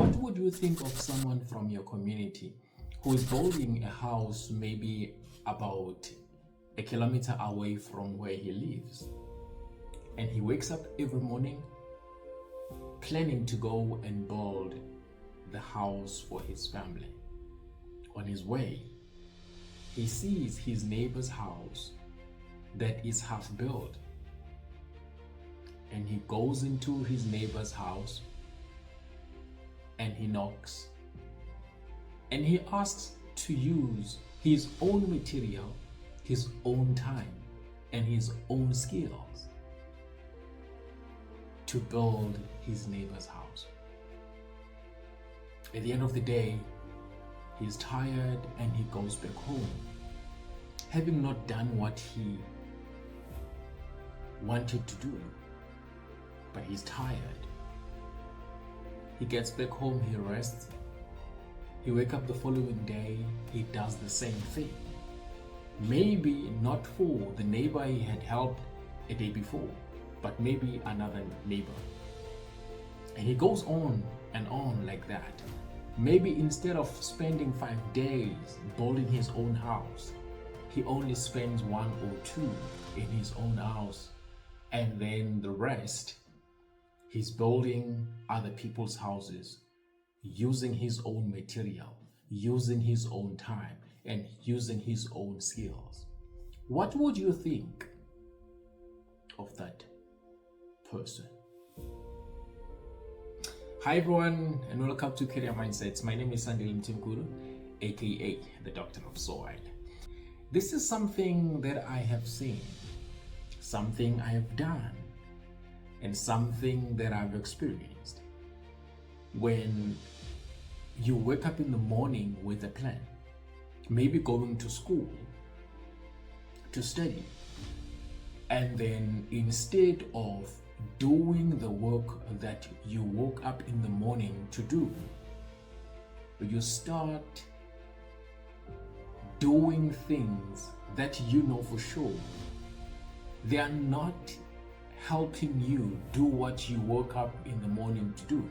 What would you think of someone from your community who is building a house maybe about a kilometer away from where he lives? And he wakes up every morning planning to go and build the house for his family. On his way, he sees his neighbor's house that is half built. And he goes into his neighbor's house and he knocks. And he asks to use his own material, his own time, and his own skills to build his neighbor's house. At the end of the day, he's tired and he goes back home, having not done what he wanted to do, but he's tired. He gets back home, he rests. He wakes up the following day, he does the same thing. Maybe not for the neighbor he had helped a day before, but maybe another neighbor. And he goes on and on like that. Maybe instead of spending 5 days building his own house, he only spends 1 or 2 in his own house, and then the rest he's building other people's houses, using his own material, using his own time, and using his own skills. What would you think of that person? Hi everyone, and welcome to Career Mindsets. My name is Sandile Mtimkuru, aka the Doctor of Soil. This is something that I have seen, something I have done, and something that I've experienced. When you wake up in the morning with a plan, maybe going to school to study, and then instead of doing the work that you woke up in the morning to do, you start doing things that you know for sure they are not helping you do what you woke up in the morning to do,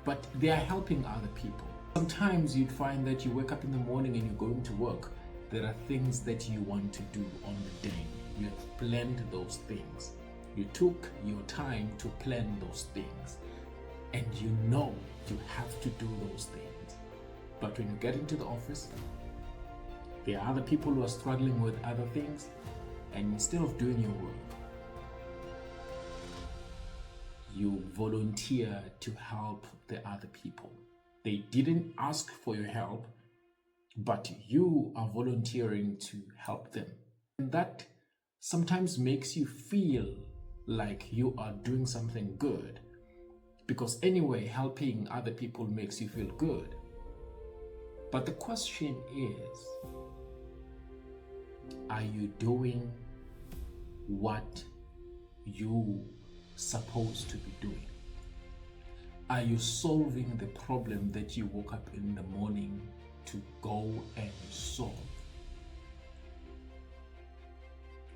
but they are helping other people. Sometimes you'd find that you wake up in the morning and you're going to work. There are things that you want to do on the day. You have planned those things. You took your time to plan those things, and you know you have to do those things. But when you get into the office, there are other people who are struggling with other things, and instead of doing your work, you volunteer to help the other people. They didn't ask for your help, but you are volunteering to help them. And that sometimes makes you feel like you are doing something good, because anyway, helping other people makes you feel good. But the question is, are you doing what you supposed to be doing? Are you solving the problem that you woke up in the morning to go and solve?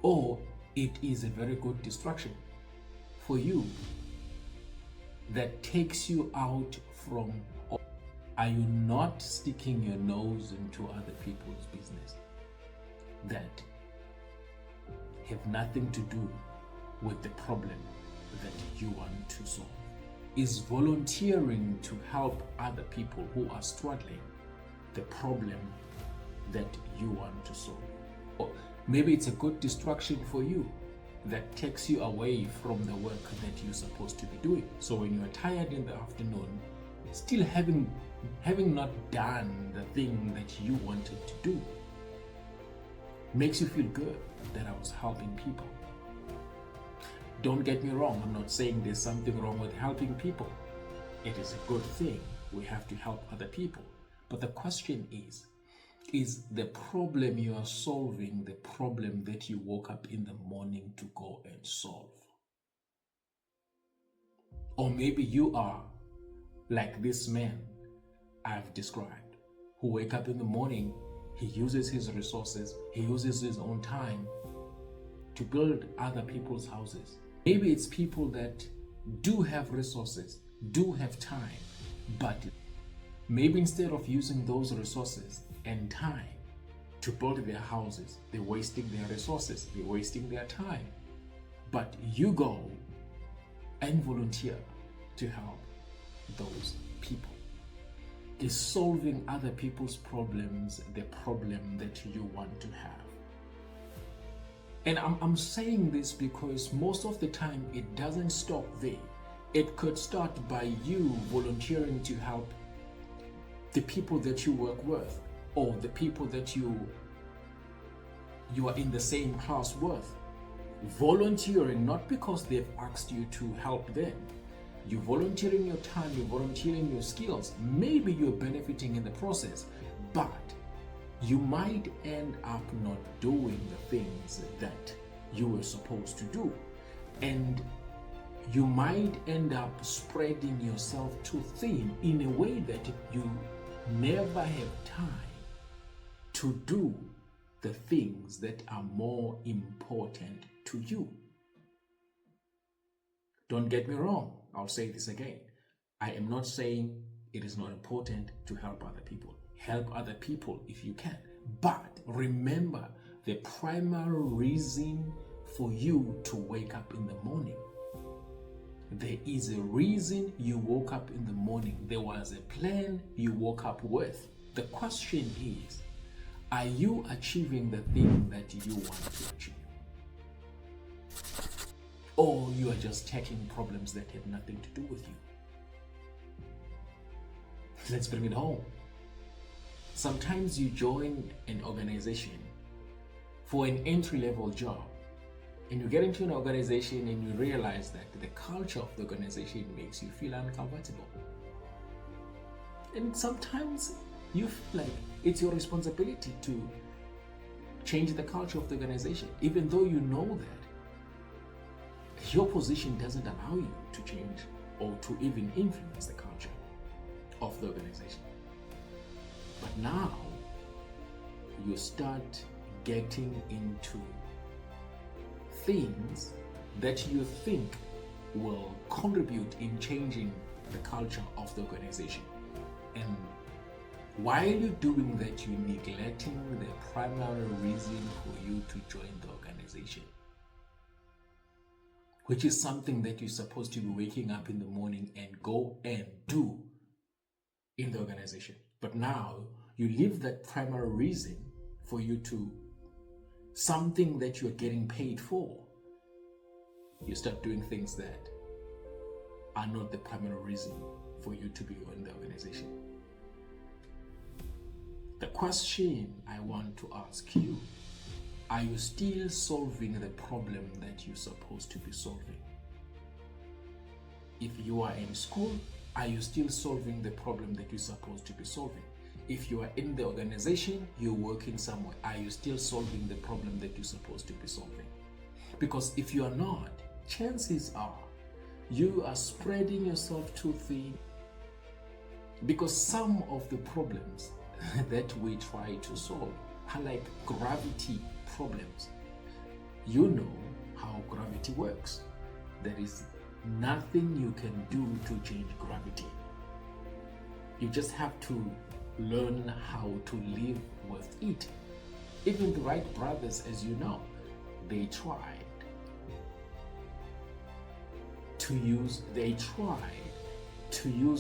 Or it is a very good distraction for you that takes you out from. Are you not sticking your nose into other people's business that have nothing to do with the problem that you want to solve? Is volunteering to help other people who are struggling the problem that you want to solve? Or maybe it's a good distraction for you that takes you away from the work that you're supposed to be doing. So when you're tired in the afternoon, still having not done the thing that you wanted to do, makes you feel good that I was helping people. Don't get me wrong, I'm not saying there's something wrong with helping people. It is a good thing. We have to help other people. But the question is the problem you are solving the problem that you woke up in the morning to go and solve? Or maybe you are like this man I've described, who wake up in the morning, he uses his resources, he uses his own time to build other people's houses. Maybe it's people that do have resources, do have time, But maybe instead of using those resources and time to build their houses, they're wasting their resources, they're wasting their time. But you go and volunteer to help those people. Is solving other people's problems the problem that you want to have? And I'm saying this because most of the time it doesn't stop there. It could start by you volunteering to help the people that you work with, or the people that you are in the same class with. Volunteering not because they've asked you to help them. You're volunteering your time, you're volunteering your skills. Maybe you're benefiting in the process, but you might end up not doing the things that you were supposed to do. And you might end up spreading yourself too thin in a way that you never have time to do the things that are more important to you. Don't get me wrong, I'll say this again. I am not saying it is not important to help other people. Help other people if you can. But remember the primary reason for you to wake up in the morning. There is a reason you woke up in the morning. There was a plan you woke up with. The question is, are you achieving the thing that you want to achieve? Or you are just tackling problems that have nothing to do with you? Let's bring it home. Sometimes you join an organization for an entry-level job, and you get into an organization and you realize that the culture of the organization makes you feel uncomfortable. And sometimes you feel like it's your responsibility to change the culture of the organization, even though you know that your position doesn't allow you to change or to even influence the culture of the organization. But now you start getting into things that you think will contribute in changing the culture of the organization. And while you're doing that, you're neglecting the primary reason for you to join the organization, which is something that you're supposed to be waking up in the morning and go and do in the organization. But now you leave that primary reason for you to something that you're getting paid for. You start doing things that are not the primary reason for you to be in the organization. The question I want to ask you, are you still solving the problem that you're supposed to be solving? If you are in school, are you still solving the problem that you're supposed to be solving? If you are in the organization, you're working somewhere, are you still solving the problem that you're supposed to be solving? Because if you are not, chances are you are spreading yourself too thin, because some of the problems that we try to solve are like gravity problems. You know how gravity works. There is nothing you can do to change gravity. You just have to learn how to live with it. Even the Wright brothers, as you know, they tried to use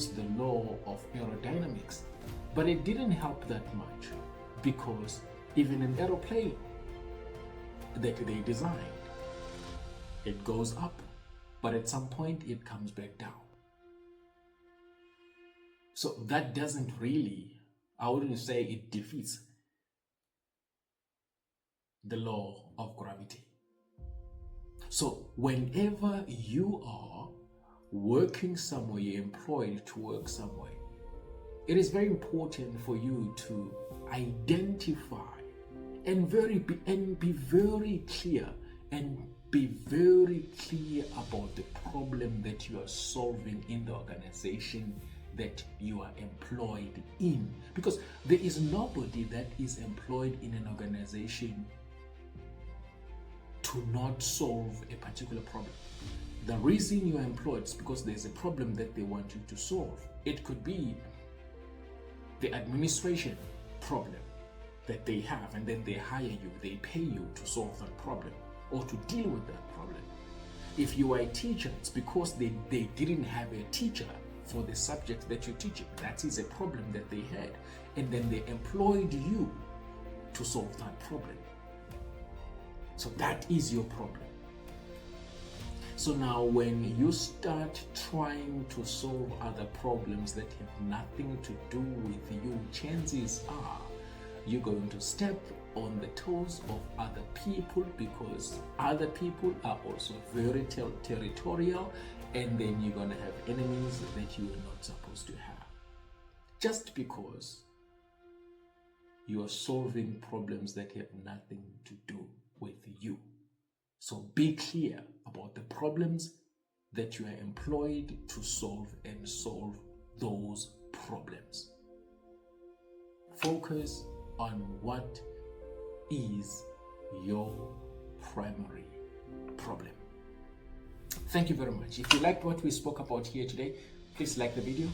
the law of aerodynamics, but it didn't help that much, because even an aeroplane that they designed, it goes up, but at some point it comes back down. So that doesn't really, I wouldn't say it defeats the law of gravity. So whenever you are working somewhere, you're employed to work somewhere, it is very important for you to identify and be very clear about the problem that you are solving in the organization that you are employed in. Because there is nobody that is employed in an organization to not solve a particular problem. The reason you are employed is because there's a problem that they want you to solve. It could be the administration problem that they have, and then they hire you, they pay you to solve that problem or to deal with that problem. If you are a teacher, it's because they didn't have a teacher for the subject that you're teaching. That is a problem that they had, and then they employed you to solve that problem. So that is your problem. So now when you start trying to solve other problems that have nothing to do with you, chances are you're going to step on the toes of other people, because other people are also very territorial, and then you're going to have enemies that you are not supposed to have. Just because you are solving problems that have nothing to do with you. So be clear about the problems that you are employed to solve, and solve those problems. Focus on what is your primary problem. Thank you very much. If you liked what we spoke about here today, please like the video,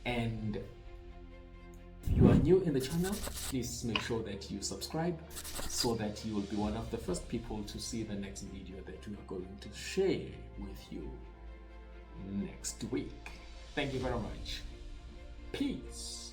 and if you are new in the channel, please make sure that you subscribe so that you will be one of the first people to see the next video that we are going to share with you next week. Thank you very much. Peace.